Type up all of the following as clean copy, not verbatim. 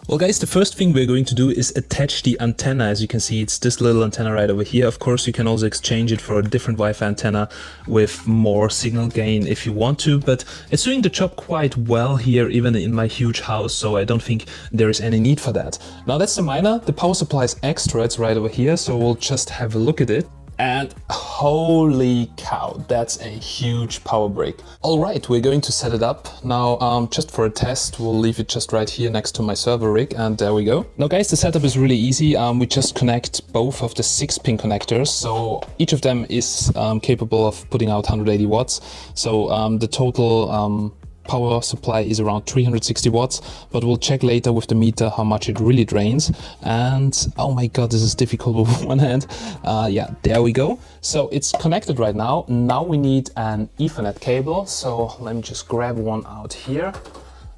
Well guys, the first thing we're going to do is attach the antenna. As you can see, it's this little antenna right over here. Of course, you can also exchange it for a different Wi-Fi antenna with more signal gain if you want to, but it's doing the job quite well here, even in my huge house, so I don't think there is any need for that. Now that's the miner. The power supply is extra, it's right over here, so we'll just have a look at it. And holy cow, that's a huge power break. All right, we're going to set it up. Now, just for a test, we'll leave it just right here next to my server rig, and there we go. Now guys, the setup is really easy. We just connect both of the 6-pin connectors. So each of them is capable of putting out 180 watts. So the total power supply is around 360 watts, but we'll check later with the meter how much it really drains. And oh my god, this is difficult with one hand. Yeah, there we go. So it's connected right now. Now we need an Ethernet cable, so let me just grab one out here,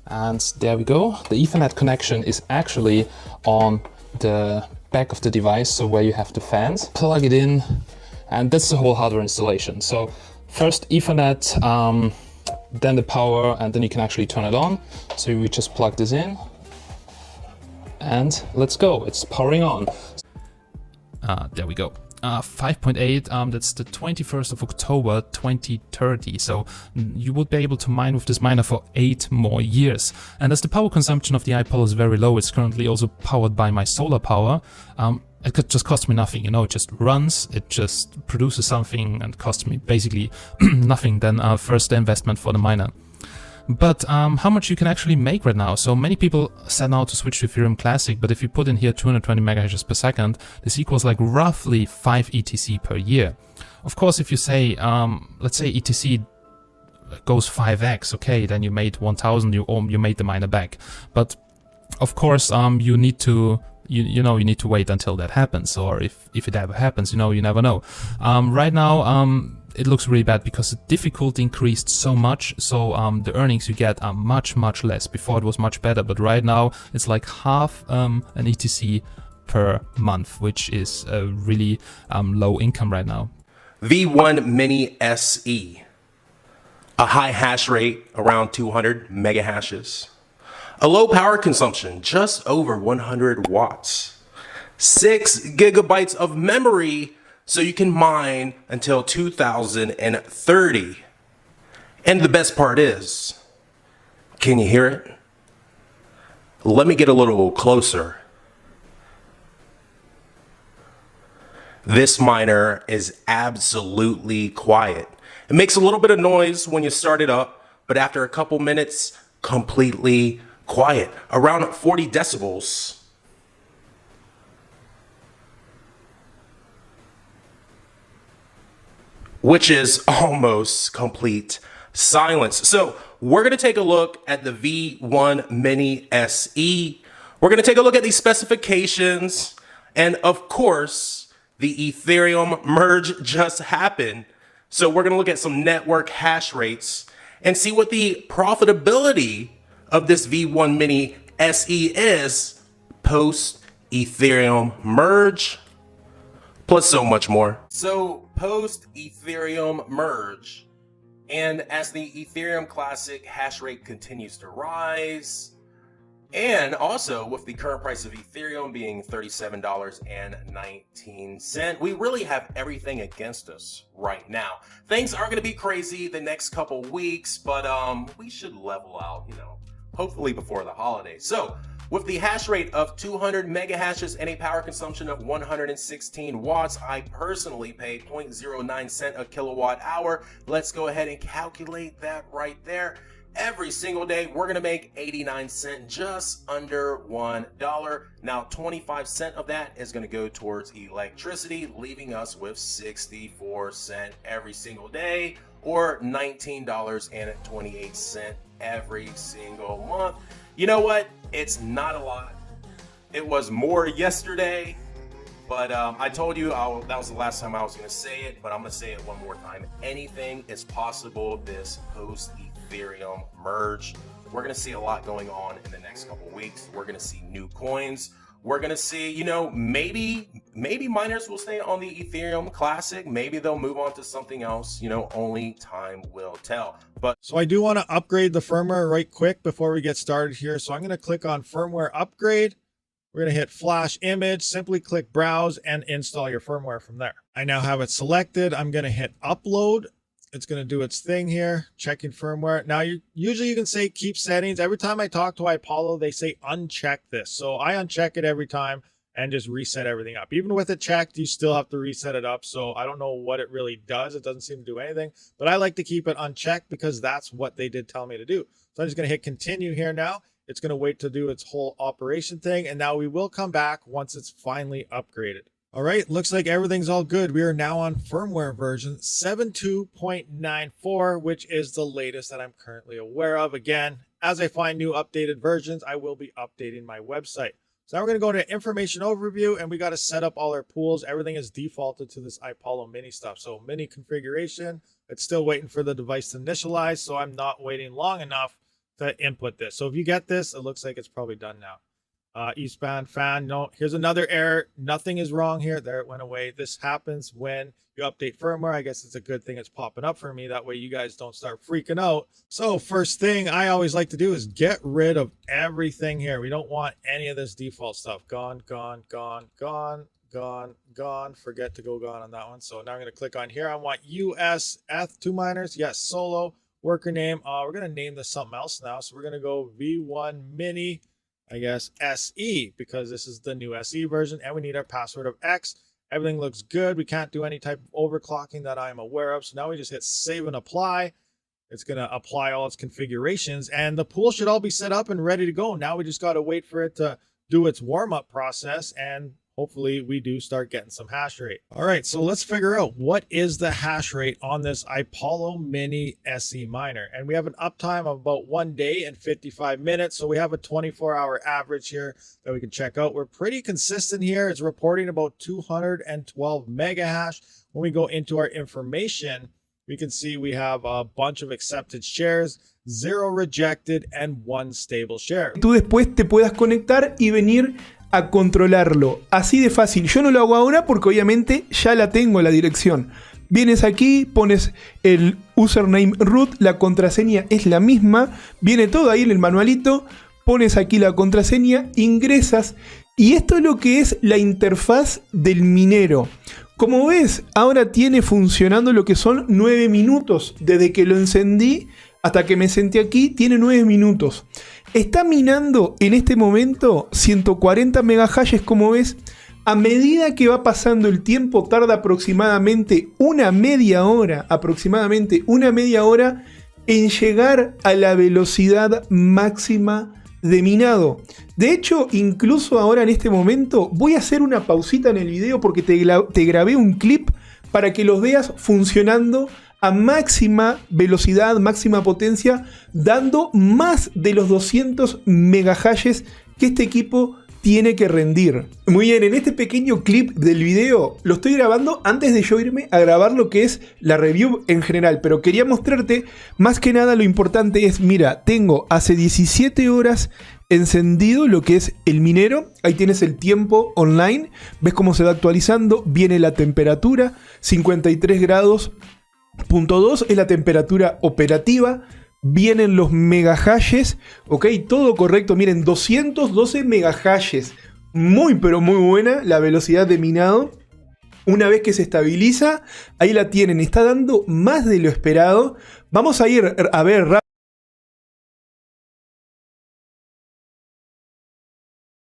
and there we go. The Ethernet connection is actually on the back of the device, so where you have the fans. Plug it in, and that's the whole hardware installation. So first Ethernet, then the power, and then you can actually turn it on. So we just plug this in and let's go. It's powering on. There we go. 5.8, that's the 21st of October 2030. So you would be able to mine with this miner for 8 more years. And as the power consumption of the iPollo is very low, it's currently also powered by my solar power. It could just cost me nothing, you know, it just runs, it just produces something and costs me basically nothing than first the investment for the miner. But how much you can actually make right now? So many people set out to switch to Ethereum Classic, but if you put in here 220 megahashes per second, this equals like roughly 5 ETC per year. Of course, if you say, let's say ETC goes 5x, okay, then you made 1000, you made the miner back. But of course, you need to you need to wait until that happens, or if it ever happens, you never know. Right now, it looks really bad because the difficulty increased so much, so the earnings you get are much less. Before it was much better, but right now it's like half an ETC per month, which is a really low income right now. V1 Mini SE, a high hash rate around 200 mega hashes. A low power consumption, just over 100 watts. 6 gigabytes of memory, so you can mine until 2030. And the best part is, can you hear it? Let me get a little closer. This miner is absolutely quiet. It makes a little bit of noise when you start it up, but after a couple minutes, completely quiet, around 40 decibels. Which is almost complete silence. So we're gonna take a look at the V1 Mini SE. We're gonna take a look at these specifications, and of course, the Ethereum merge just happened. So we're gonna look at some network hash rates and see what the profitability of this V1 Mini SE is post Ethereum merge, plus so much more. So post Ethereum merge, and as the Ethereum Classic hash rate continues to rise, and also with the current price of Ethereum being $37.19, we really have everything against us right now. Things are going to be crazy the next couple weeks, but we should level out, hopefully before the holidays. So with the hash rate of 200 mega hashes and a power consumption of 116 watts, I personally pay 0.09 cent a kilowatt hour. Let's go ahead and calculate that right there. Every single day, we're gonna make 89 cents, just under $1. Now, 25 cents of that is gonna go towards electricity, leaving us with 64 cents every single day, or $19.28 every single month. You know what? It's not a lot. It was more yesterday, but I told you that was the last time I was gonna say it, but I'm gonna say it one more time. Anything is possible this post-Ethereum merge. We're gonna see a lot going on in the next couple weeks. We're gonna see new coins. We're gonna see, maybe maybe miners will stay on the Ethereum Classic. Maybe they'll move on to something else. You know, only time will tell. But so I do want to upgrade the firmware right quick before we get started here. So I'm going to click on firmware upgrade. We're going to hit flash image, simply click browse and install your firmware from there. I now have it selected. I'm going to hit upload. It's going to do its thing here, checking firmware. Now, usually you can say keep settings. Every time I talk to iPollo, they say uncheck this. So I uncheck it every time and just reset everything up. Even with it checked, you still have to reset it up. So I don't know what it really does. It doesn't seem to do anything, but I like to keep it unchecked because that's what they did tell me to do. So I'm just going to hit continue here now. It's going to wait to do its whole operation thing. And now we will come back once it's finally upgraded. All right, looks like everything's all good. We are now on firmware version 7.2.94, which is the latest that I'm currently aware of. Again, as I find new updated versions, I will be updating my website. So now we're going to go to information overview, and we got to set up all our pools. Everything is defaulted to this iPollo mini stuff. So mini configuration, it's still waiting for the device to initialize. So I'm not waiting long enough to input this. So if you get this, it looks like it's probably done now. Eastbound fan, no, here's another error. Nothing is wrong here. There, it went away. This happens when you update firmware. I guess it's a good thing it's popping up for me. That way you guys don't start freaking out. So first thing I always like to do is get rid of everything here. We don't want any of this default stuff. Gone, gone, gone, gone, gone, gone. Forget to go gone on that one. So now I'm going to click on here. I want US ETH2 miners. Yes, solo. Worker name. We're going to name this something else now. So we're going to go V1 mini, I guess, SE, because this is the new SE version, and we need our password of X. Everything looks good. We can't do any type of overclocking that I'm aware of. So now we just hit save and apply. It's going to apply all its configurations, and the pool should all be set up and ready to go. Now we just got to wait for it to do its warm-up process, and hopefully we do start getting some hash rate. All right, so let's figure out what is the hash rate on this iPollo Mini SE miner. And we have an uptime of about 1 day and 55 minutes. So we have a 24-hour average here that we can check out. We're pretty consistent here. It's reporting about 212 mega hash. When we go into our information, we can see we have a bunch of accepted shares, 0 rejected, and 1 stable share. Tú después te puedas conectar y venir a controlarlo. Así de fácil. Yo no lo hago ahora porque obviamente ya la tengo la dirección. Vienes aquí, pones el username root, la contraseña es la misma, viene todo ahí en el manualito, pones aquí la contraseña, ingresas y esto es lo que es la interfaz del minero. Como ves, ahora tiene funcionando lo que son 9 minutos. Desde que lo encendí hasta que me senté aquí, tiene 9 minutos. Está minando en este momento 140 megahashes, como ves. A medida que va pasando el tiempo, tarda aproximadamente una media hora en llegar a la velocidad máxima de minado. De hecho, incluso ahora en este momento voy a hacer una pausita en el video porque te grabé un clip para que los veas funcionando a máxima velocidad, máxima potencia, dando más de los 200 megahashes que este equipo tiene que rendir. Muy bien, en este pequeño clip del video lo estoy grabando antes de yo irme a grabar lo que es la review en general, pero quería mostrarte más que nada lo importante es, mira, tengo hace 17 horas encendido lo que es el minero. Ahí tienes el tiempo online, ves cómo se va actualizando, viene la temperatura, 53 grados. Punto 2 es la temperatura operativa. Vienen los megahashes. Ok, todo correcto. Miren, 212 megahashes. Muy pero muy buena la velocidad de minado. Una vez que se estabiliza, ahí la tienen. Está dando más de lo esperado. Vamos a ir a ver rápido.